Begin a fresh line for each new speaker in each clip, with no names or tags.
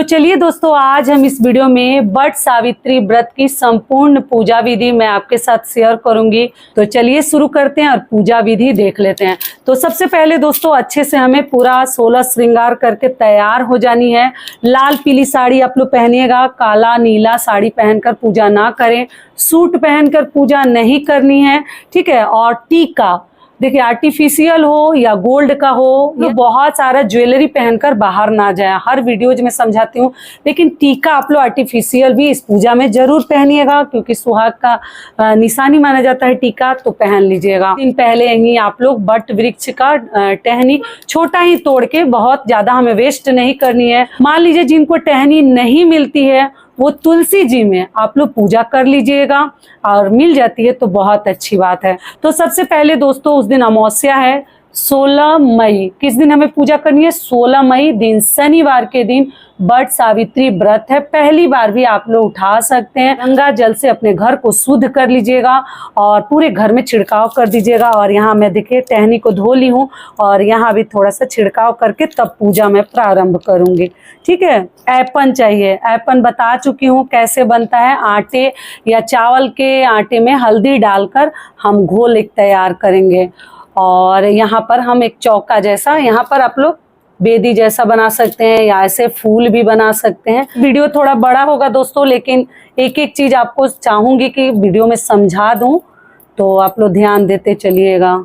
तो चलिए दोस्तों, आज हम इस वीडियो में वट सावित्री व्रत की संपूर्ण पूजा विधि मैं आपके साथ शेयर करूंगी। तो चलिए शुरू करते हैं और पूजा विधि देख लेते हैं। तो सबसे पहले दोस्तों, अच्छे से हमें पूरा 16 श्रृंगार करके तैयार हो जानी है। लाल पीली साड़ी आप लोग पहनिएगा, काला नीला साड़ी पहनकर पूजा ना करें, सूट पहनकर पूजा नहीं करनी है, ठीक है। और टीका देखिए, आर्टिफिशियल हो या गोल्ड का हो, तो बहुत सारा ज्वेलरी पहनकर बाहर ना जाए। हर वीडियोज में समझाती हूँ, लेकिन टीका आप लोग आर्टिफिशियल भी इस पूजा में जरूर पहनिएगा, क्योंकि सुहाग का निशानी माना जाता है टीका, तो पहन लीजिएगा। दिन पहले ही आप लोग वट वृक्ष का टहनी छोटा ही तोड़ के, बहुत ज्यादा हमें वेस्ट नहीं करनी है। मान लीजिए जिनको टहनी नहीं मिलती है, वो तुलसी जी में आप लोग पूजा कर लीजिएगा, और मिल जाती है तो बहुत अच्छी बात है। तो सबसे पहले दोस्तों, उस दिन अमावस्या है 16 मई। किस दिन हमें पूजा करनी है? 16 मई दिन, शनिवार के दिन वट सावित्री व्रत है। पहली बार भी आप लोग उठा सकते हैं। गंगा जल से अपने घर को शुद्ध कर लीजिएगा और पूरे घर में छिड़काव कर दीजिएगा। और यहाँ मैं देखिए टहनी को धो ली हूँ, और यहाँ भी थोड़ा सा छिड़काव करके तब पूजा मैं प्रारंभ करूंगी, ठीक है। ऐपन चाहिए, ऐपन बता चुकी हूँ कैसे बनता है। आटे या चावल के आटे में हल्दी डालकर हम घोल एक तैयार करेंगे। और यहाँ पर हम एक चौका जैसा, यहाँ पर आप लोग बेदी जैसा बना सकते हैं, या ऐसे फूल भी बना सकते हैं। वीडियो थोड़ा बड़ा होगा दोस्तों, लेकिन एक एक चीज आपको चाहूंगी कि वीडियो में समझा दूं, तो आप लोग ध्यान देते चलिएगा।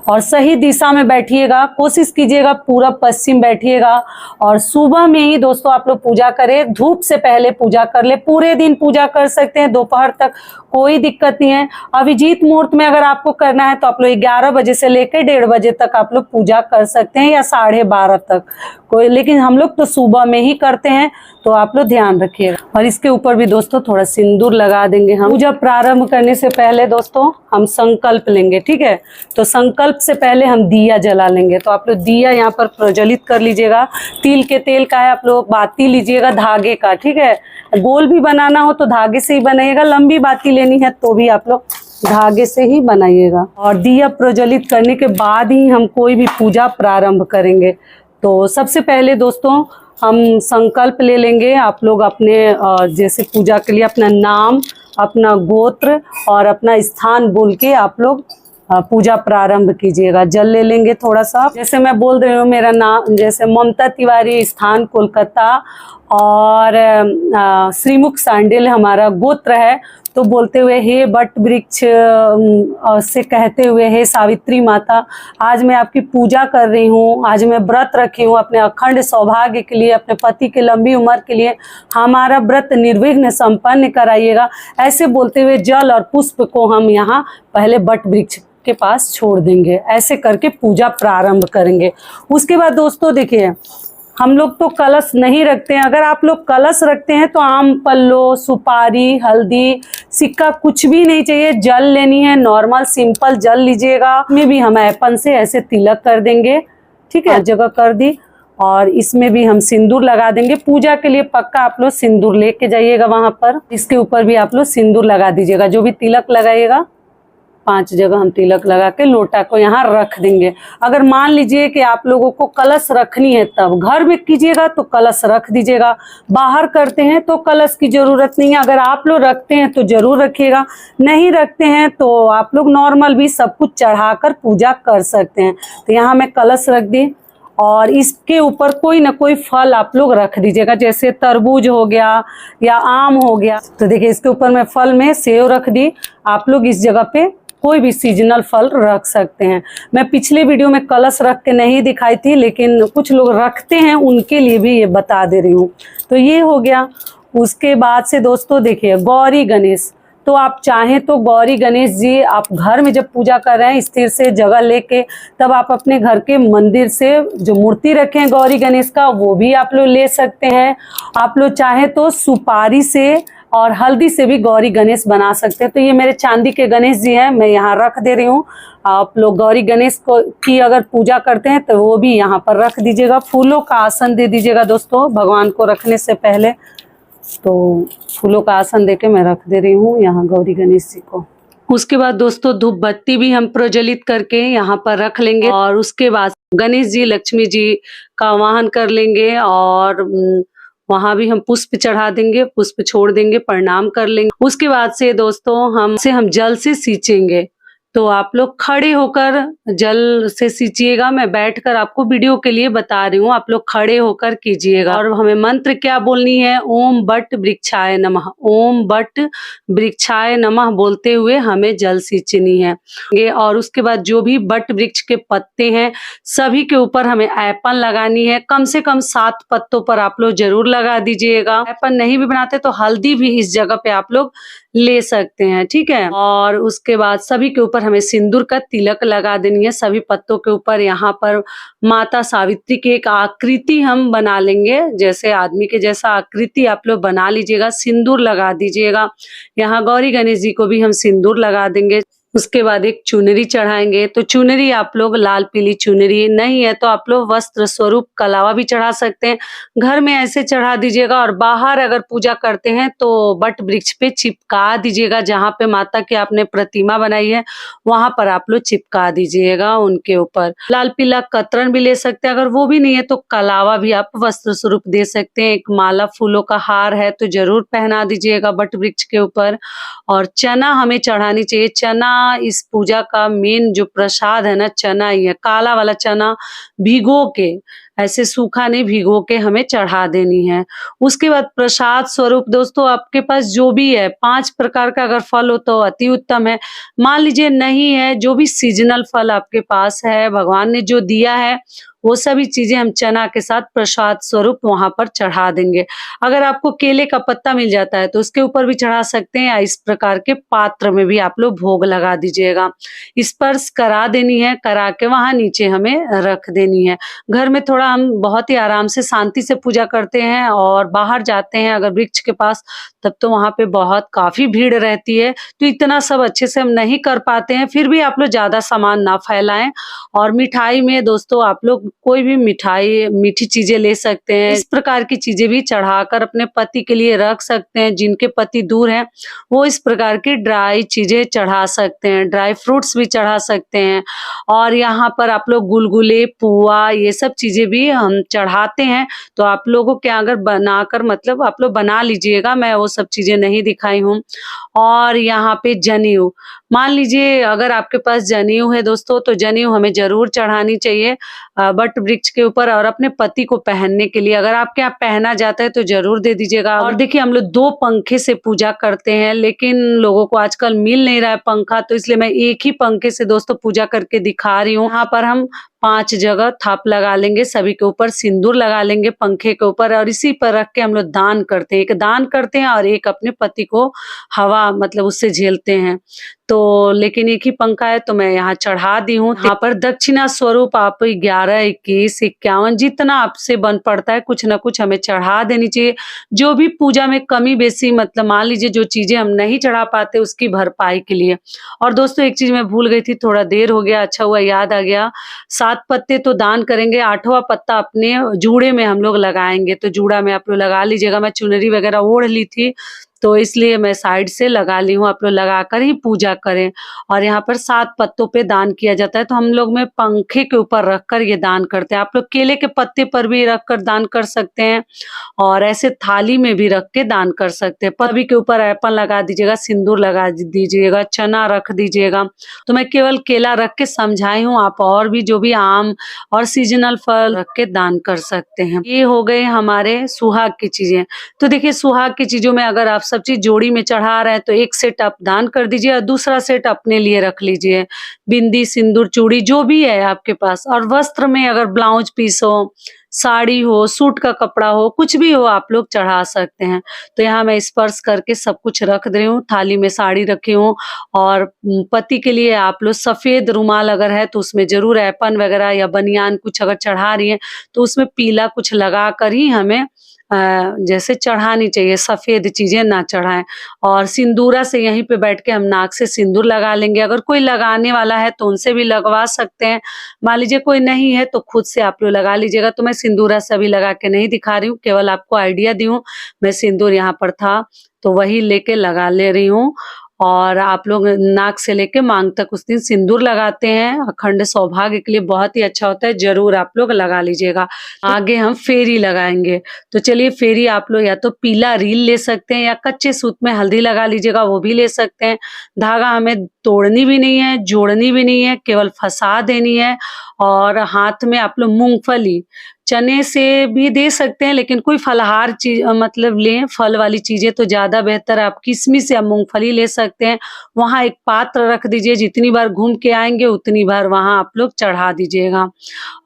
और सही दिशा में बैठिएगा, कोशिश कीजिएगा पूरा पश्चिम बैठिएगा। और सुबह में ही दोस्तों आप लोग पूजा करें, धूप से पहले पूजा कर ले। पूरे दिन पूजा कर सकते हैं, दोपहर तक कोई दिक्कत नहीं है। अभिजीत मुहूर्त में अगर आपको करना है तो आप लोग 11 बजे से लेकर 1:30 बजे तक आप लोग पूजा कर सकते हैं, या 12:30 तक कोई, लेकिन हम लोग तो सुबह में ही करते हैं, तो आप लोग ध्यान रखिएगा। और इसके ऊपर भी दोस्तों थोड़ा सिंदूर लगा देंगे हम। पूजा प्रारंभ करने से पहले दोस्तों हम संकल्प लेंगे, ठीक है। तो संकल्प से पहले हम दिया जला लेंगे। तो आप लोग दिया यहाँ पर प्रज्वलित कर लीजिएगा। तिल के तेल का है, आप लोग बाती लीजिएगा धागे का, ठीक है। गोल भी बनाना हो तो धागे से ही बनाइएगा, लंबी बाती लेनी है तो भी आप लोग धागे से ही बनाइएगा। और दिया प्रज्वलित करने के बाद ही हम कोई भी पूजा प्रारंभ करेंगे। तो सबसे पहले दोस्तों हम संकल्प ले लेंगे। आप लोग अपने जैसे पूजा के लिए अपना नाम, अपना गोत्र और अपना स्थान बोल के आप लोग पूजा प्रारंभ कीजिएगा। जल ले लेंगे थोड़ा सा, जैसे मैं बोल रही हूँ मेरा नाम, जैसे ममता तिवारी, स्थान कोलकाता, और श्रीमुख सांडिल हमारा गोत्र है। तो बोलते हुए हे वट वृक्ष से कहते हुए, हे सावित्री माता, आज मैं आपकी पूजा कर रही हूँ। आज मैं व्रत रखी हूँ अपने अखंड सौभाग्य के लिए, अपने पति के लंबी उम्र के लिए। हमारा व्रत निर्विघ्न संपन्न कराइएगा। ऐसे बोलते हुए जल और पुष्प को हम यहाँ पहले वट वृक्ष के पास छोड़ देंगे। ऐसे करके पूजा प्रारंभ करेंगे। उसके बाद दोस्तों देखिए, हम लोग तो कलश नहीं रखते हैं। अगर आप लोग कलश रखते हैं तो आम पल्लो, सुपारी, हल्दी, सिक्का कुछ भी नहीं चाहिए। जल लेनी है, नॉर्मल सिंपल जल लीजिएगा। में भी हम ऐपन से ऐसे तिलक कर देंगे, ठीक है, जगह कर दी। और इसमें भी हम सिंदूर लगा देंगे। पूजा के लिए पक्का आप लोग सिंदूर लेके जाइएगा वहां पर। इसके ऊपर भी आप लोग सिंदूर लगा दीजिएगा। जो भी तिलक लगाइएगा, 5 जगह हम तिलक लगा के लोटा को यहाँ रख देंगे। अगर मान लीजिए कि आप लोगों को कलश रखनी है, तब घर में कीजिएगा तो कलश रख दीजिएगा। बाहर करते हैं तो कलश की जरूरत नहीं है। अगर आप लोग रखते हैं तो जरूर रखिएगा, नहीं रखते हैं तो आप लोग नॉर्मल भी सब कुछ चढ़ाकर पूजा कर सकते हैं। तो यहाँ मैं कलश रख दी, और इसके ऊपर कोई ना कोई फल आप लोग रख दीजिएगा, जैसे तरबूज हो गया या आम हो गया। तो देखिए इसके ऊपर मैं फल में सेव रख दी। आप लोग इस जगह पे कोई भी सीजनल फल रख सकते हैं। मैं पिछले वीडियो में कलश रख के नहीं दिखाई थी, लेकिन कुछ लोग रखते हैं, उनके लिए भी ये बता दे रही हूँ। तो ये हो गया। उसके बाद से दोस्तों देखिए, गौरी गणेश। तो आप चाहें तो गौरी गणेश जी आप घर में जब पूजा कर रहे हैं स्थिर से जगह लेके, तब आप अपने घर के मंदिर से जो मूर्ति रखे हैं गौरी गणेश का, वो भी आप लोग ले सकते हैं। आप लोग चाहें तो सुपारी से और हल्दी से भी गौरी गणेश बना सकते हैं। तो ये मेरे चांदी के गणेश जी हैं, मैं यहाँ रख दे रही हूँ। आप लोग गौरी गणेश को की अगर पूजा करते हैं तो वो भी यहाँ पर रख दीजिएगा। फूलों का आसन दे दीजिएगा दोस्तों भगवान को रखने से पहले। तो फूलों का आसन देके मैं रख दे रही हूँ यहाँ गौरी गणेश जी को। उसके बाद दोस्तों धूप बत्ती भी हम प्रज्वलित करके यहाँ पर रख लेंगे। और उसके बाद गणेश जी, लक्ष्मी जी का आवाहन कर लेंगे। और वहां भी हम पुष्प चढ़ा देंगे, पुष्प छोड़ देंगे, प्रणाम कर लेंगे। उसके बाद से दोस्तों हम जल से सींचेंगे। तो आप लोग खड़े होकर जल से सींचिएगा, मैं बैठकर आपको वीडियो के लिए बता रही हूँ, आप लोग खड़े होकर कीजिएगा। और हमें मंत्र क्या बोलनी है, ओम बट वृक्षाय नमः, ओम बट वृक्षाय नमः बोलते हुए हमें जल सींचनी है। और उसके बाद जो भी बट वृक्ष के पत्ते हैं सभी के ऊपर हमें ऐपन लगानी है। कम से कम 7 पत्तों पर आप लोग जरूर लगा दीजिएगा। ऐपन नहीं भी बनाते तो हल्दी भी इस जगह पे आप लोग ले सकते हैं, ठीक है। और उसके बाद सभी के ऊपर हमें सिंदूर का तिलक लगा देनी है। सभी पत्तों के ऊपर यहाँ पर माता सावित्री की एक आकृति हम बना लेंगे, जैसे आदमी के जैसा आकृति आप लोग बना लीजिएगा, सिंदूर लगा दीजिएगा। यहाँ गौरी गणेश जी को भी हम सिंदूर लगा देंगे। उसके बाद एक चुनरी चढ़ाएंगे। तो चुनरी आप लोग लाल पीली चुनरी नहीं है तो आप लोग वस्त्र स्वरूप कलावा भी चढ़ा सकते हैं, घर में ऐसे चढ़ा दीजिएगा। और बाहर अगर पूजा करते हैं तो बट वृक्ष पे चिपका दीजिएगा, जहाँ पे माता की आपने प्रतिमा बनाई है वहां पर आप लोग चिपका दीजिएगा उनके ऊपर। लाल पीला कतरन भी ले सकते हैं, अगर वो भी नहीं है तो कलावा भी आप वस्त्र स्वरूप दे सकते हैं। एक माला फूलों का हार है तो जरूर पहना दीजिएगा बट वृक्ष के ऊपर। और चना हमें चढ़ानी चाहिए। चना इस पूजा का मेन जो प्रसाद है ना, चना ही है। काला वाला चना भिगो के, ऐसे सूखा नहीं, भिगो के हमें चढ़ा देनी है। उसके बाद प्रसाद स्वरूप दोस्तों आपके पास जो भी है, 5 प्रकार का अगर फल हो तो अति उत्तम है। मान लीजिए नहीं है, जो भी सीजनल फल आपके पास है, भगवान ने जो दिया है वो सभी चीजें हम चना के साथ प्रसाद स्वरूप वहां पर चढ़ा देंगे। अगर आपको केले का पत्ता मिल जाता है तो उसके ऊपर भी चढ़ा सकते हैं, या इस प्रकार के पात्र में भी आप लोग भोग लगा दीजिएगा। स्पर्श करा देनी है, करा के वहां नीचे हमें रख देनी है। घर में थोड़ा हम बहुत ही आराम से शांति से पूजा करते हैं, और बाहर जाते हैं अगर वृक्ष के पास तब तो वहां पे बहुत काफी भीड़ रहती है, तो इतना सब अच्छे से हम नहीं कर पाते हैं। फिर भी आप लोग ज्यादा सामान ना फैलाएं। और मिठाई में दोस्तों आप लोग कोई भी मिठाई, मीठी चीजें ले सकते हैं। इस प्रकार की चीजें भी चढ़ाकर अपने पति के लिए रख सकते हैं। जिनके पति दूर हैं वो इस प्रकार की ड्राई चीजें चढ़ा सकते हैं, ड्राई फ्रूट्स भी चढ़ा सकते हैं। और यहाँ पर आप लोग गुलगुले, पुआ, ये सब चीजें भी हम चढ़ाते हैं। तो आप लोगों के अगर बनाकर मतलब आप लोग बना लीजिएगा, मैं वो सब चीजें नहीं दिखाई हूँ। और यहाँ पे जनेऊ, मान लीजिए अगर आपके पास जनेऊ है दोस्तों तो जनेऊ हमें जरूर चढ़ानी चाहिए बट वृक्ष के ऊपर, और अपने पति को पहनने के लिए अगर आपके यहाँ पहना जाता है तो जरूर दे दीजिएगा। और देखिए हम लोग 2 पंखे से पूजा करते हैं, लेकिन लोगों को आजकल मिल नहीं रहा है पंखा, तो इसलिए मैं एक ही पंखे से दोस्तों पूजा करके दिखा रही हूँ। यहाँ पर हम 5 जगह थाप लगा लेंगे, सभी के ऊपर सिंदूर लगा लेंगे पंखे के ऊपर, और इसी पर रख के हम लोग दान करते हैं। एक दान करते हैं और एक अपने पति को हवा मतलब उससे झेलते हैं। तो लेकिन एक ही पंखा है तो मैं यहाँ चढ़ा दी हूँ। यहाँ पर दक्षिणा स्वरूप आप 11, 21, 51 जितना आपसे बन पड़ता है कुछ ना कुछ हमें चढ़ा देनी चाहिए। जो भी पूजा में कमी बेसी मतलब मान लीजिए जो चीजें हम नहीं चढ़ा पाते उसकी भरपाई के लिए। और दोस्तों एक चीज मैं भूल गई थी, थोड़ा देर हो गया, अच्छा हुआ याद आ गया। 7 पत्ते तो दान करेंगे, 8वां पत्ता अपने जूड़े में हम लोग लगाएंगे। तो जूड़ा में आप लोग लगा लीजिएगा। मैं चुनरी वगैरह ओढ़ ली थी तो इसलिए मैं साइड से लगा ली हूँ, आप लोग लगाकर ही पूजा करें। और यहाँ पर 7 पत्तों पे दान किया जाता है, तो हम लोग में पंखे के ऊपर रखकर ये दान करते हैं। आप लोग केले के पत्ते पर भी रखकर दान कर सकते हैं, और ऐसे थाली में भी रख के दान कर सकते हैं। पत्ती के ऊपर ऐपल लगा दीजिएगा, सिंदूर लगा दीजिएगा, चना रख दीजिएगा। तो मैं केवल केला रख के समझाई हूँ, आप और भी जो भी आम और सीजनल फल रख के दान कर सकते हैं। ये हो गए हमारे सुहाग की चीजें। तो देखिए सुहाग की चीजों में अगर आप सब चीज जोड़ी में चढ़ा रहे हैं तो एक सेट आप दान कर दीजिए और दूसरा सेट अपने लिए रख लीजिए। बिंदी, सिंदूर, चूड़ी जो भी है आपके पास। और वस्त्र में अगर ब्लाउज पीस हो, साड़ी हो, सूट का कपड़ा हो, कुछ भी हो आप लोग चढ़ा सकते हैं। तो यहाँ मैं स्पर्श करके सब कुछ रख दे रही हूँ। थाली में साड़ी रखी हूँ, और पति के लिए आप लोग सफेद रुमाल अगर है तो उसमें जरूर ऐपन वगैरह या बनियान कुछ अगर चढ़ा रही है तो उसमें पीला कुछ लगा कर ही हमें जैसे चढ़ानी चाहिए, सफेद चीजें ना चढ़ाएं। और सिंदूरा से यहीं पे बैठ के हम नाक से सिंदूर लगा लेंगे। अगर कोई लगाने वाला है तो उनसे भी लगवा सकते हैं। मान लीजिए कोई नहीं है तो खुद से आप लोग लगा लीजिएगा। तो मैं सिंदूरा से अभी लगा के नहीं दिखा रही हूँ, केवल आपको आइडिया दी हूँ। मैं सिंदूर यहाँ पर था तो वही लेके लगा ले रही हूँ। और आप लोग नाक से लेके मांग तक उस दिन सिंदूर लगाते हैं। अखंड सौभाग्य के लिए बहुत ही अच्छा होता है, जरूर आप लोग लगा लीजिएगा। आगे हम फेरी लगाएंगे, तो चलिए फेरी आप लोग या तो पीला रील ले सकते हैं या कच्चे सूत में हल्दी लगा लीजिएगा, वो भी ले सकते हैं। धागा हमें तोड़नी भी नहीं है, जोड़नी भी नहीं है, केवल फंसा देनी है। और हाथ में आप लोग मूंगफली, चने से भी दे सकते हैं, लेकिन कोई फलाहार चीज मतलब लें, फल वाली चीजें तो ज्यादा बेहतर है। आप किशमिश या मूंगफली ले सकते हैं। वहां एक पात्र रख दीजिए, जितनी बार घूम के आएंगे उतनी बार वहां आप लोग चढ़ा दीजिएगा।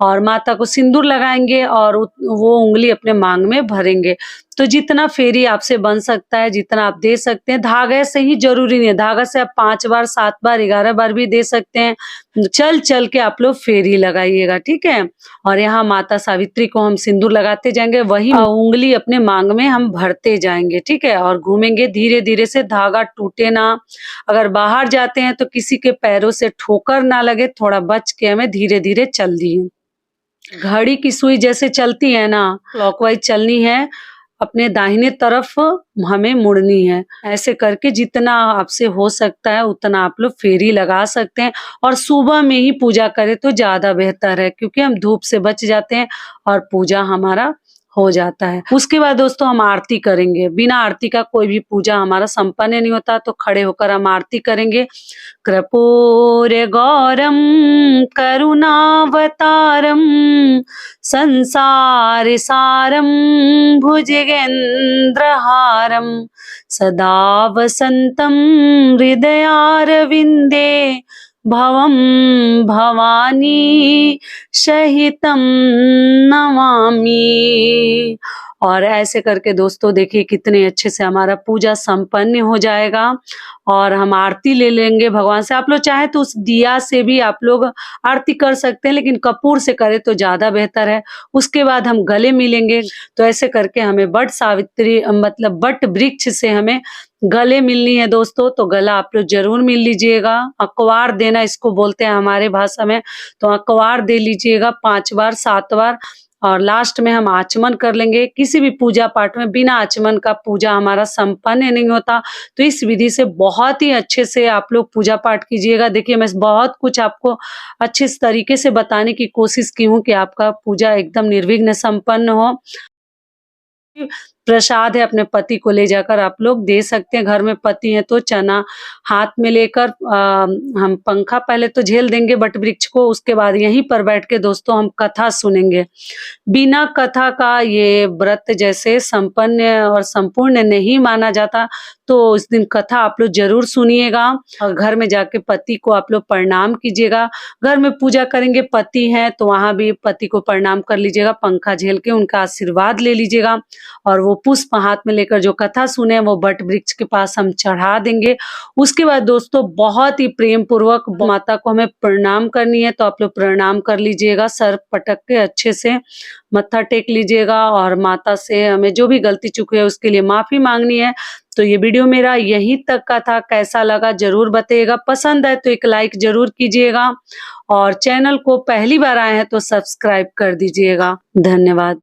और माता को सिंदूर लगाएंगे और वो उंगली अपने मांग में भरेंगे। तो जितना फेरी आपसे बन सकता है, जितना आप दे सकते हैं, धागे से ही जरूरी नहीं है, धागा से आप 5 बार, 7 बार, 11 बार भी दे सकते हैं। चल चल के आप लोग फेरी लगाइएगा, ठीक है। और यहाँ माता सावित्री को हम सिंदूर लगाते जाएंगे, वही उंगली अपने मांग में हम भरते जाएंगे, ठीक है। और घूमेंगे धीरे धीरे से, धागा टूटे ना। अगर बाहर जाते हैं तो किसी के पैरों से ठोकर ना लगे, थोड़ा बच के हमें धीरे धीरे चल दिए। घड़ी की सुई जैसे चलती है ना, क्लॉकवाइज चलनी है, अपने दाहिने तरफ हमें मुड़नी है। ऐसे करके जितना आपसे हो सकता है उतना आप लोग फेरी लगा सकते हैं। और सुबह में ही पूजा करें तो ज्यादा बेहतर है, क्योंकि हम धूप से बच जाते हैं और पूजा हमारा हो जाता है। उसके बाद दोस्तों हम आरती करेंगे। बिना आरती का कोई भी पूजा हमारा संपन्न नहीं होता, तो खड़े होकर हम आरती करेंगे। कर्पूर गौरम करुणावतारम संसार सारम भुजगेन्द्रहारम सदा वसंतम हृदयारविंदे भवम भवानी सहितम नमामि। और ऐसे करके दोस्तों देखिए कितने अच्छे से हमारा पूजा संपन्न हो जाएगा। और हम आरती ले लेंगे भगवान से। आप लोग चाहे तो उस दिया से भी आप लोग आरती कर सकते हैं, लेकिन कपूर से करें तो ज्यादा बेहतर है। उसके बाद हम गले मिलेंगे। तो ऐसे करके हमें वट सावित्री मतलब वट वृक्ष से हमें गले मिलनी है दोस्तों। तो गला आप लोग जरूर मिल लीजिएगा। अकवार देना इसको बोलते हैं हमारे भाषा में, तो अकवार दे लीजिएगा 5 बार, 7 बार। और लास्ट में हम आचमन कर लेंगे। किसी भी पूजा पाठ में बिना आचमन का पूजा हमारा संपन्न नहीं होता, तो इस विधि से बहुत ही अच्छे से आप लोग पूजा पाठ कीजिएगा। देखिए मैं बहुत कुछ आपको अच्छे तरीके से बताने की कोशिश की हूँ कि आपका पूजा एकदम निर्विघ्न संपन्न हो। प्रसाद है, अपने पति को ले जाकर आप लोग दे सकते हैं। घर में पति है तो चना हाथ में लेकर हम पंखा पहले तो झेल देंगे वट वृक्ष को, उसके बाद यहीं पर बैठ के दोस्तों हम कथा सुनेंगे। बिना कथा का ये व्रत जैसे संपन्न और संपूर्ण नहीं माना जाता, तो इस दिन कथा आप लोग जरूर सुनिएगा। और घर में जाके पति को आप लोग प्रणाम कीजिएगा। घर में पूजा करेंगे, पति हैं तो वहां भी पति को प्रणाम कर लीजिएगा, पंखा झेल के उनका आशीर्वाद ले लीजिएगा। और वो पुष्प हाथ में लेकर जो कथा सुने वो वट वृक्ष के पास हम चढ़ा देंगे। उसके बाद दोस्तों बहुत ही प्रेम पूर्वक माता को हमें प्रणाम करनी है, तो आप लोग प्रणाम कर लीजिएगा। सर पटक के अच्छे से मत्था टेक लीजिएगा और माता से हमें जो भी गलती चूक है उसके लिए माफी मांगनी है। तो ये वीडियो मेरा यहीं तक का था। कैसा लगा जरूर बताइएगा। पसंद है तो एक लाइक जरूर कीजिएगा और चैनल को पहली बार आए हैं तो सब्सक्राइब कर दीजिएगा। धन्यवाद।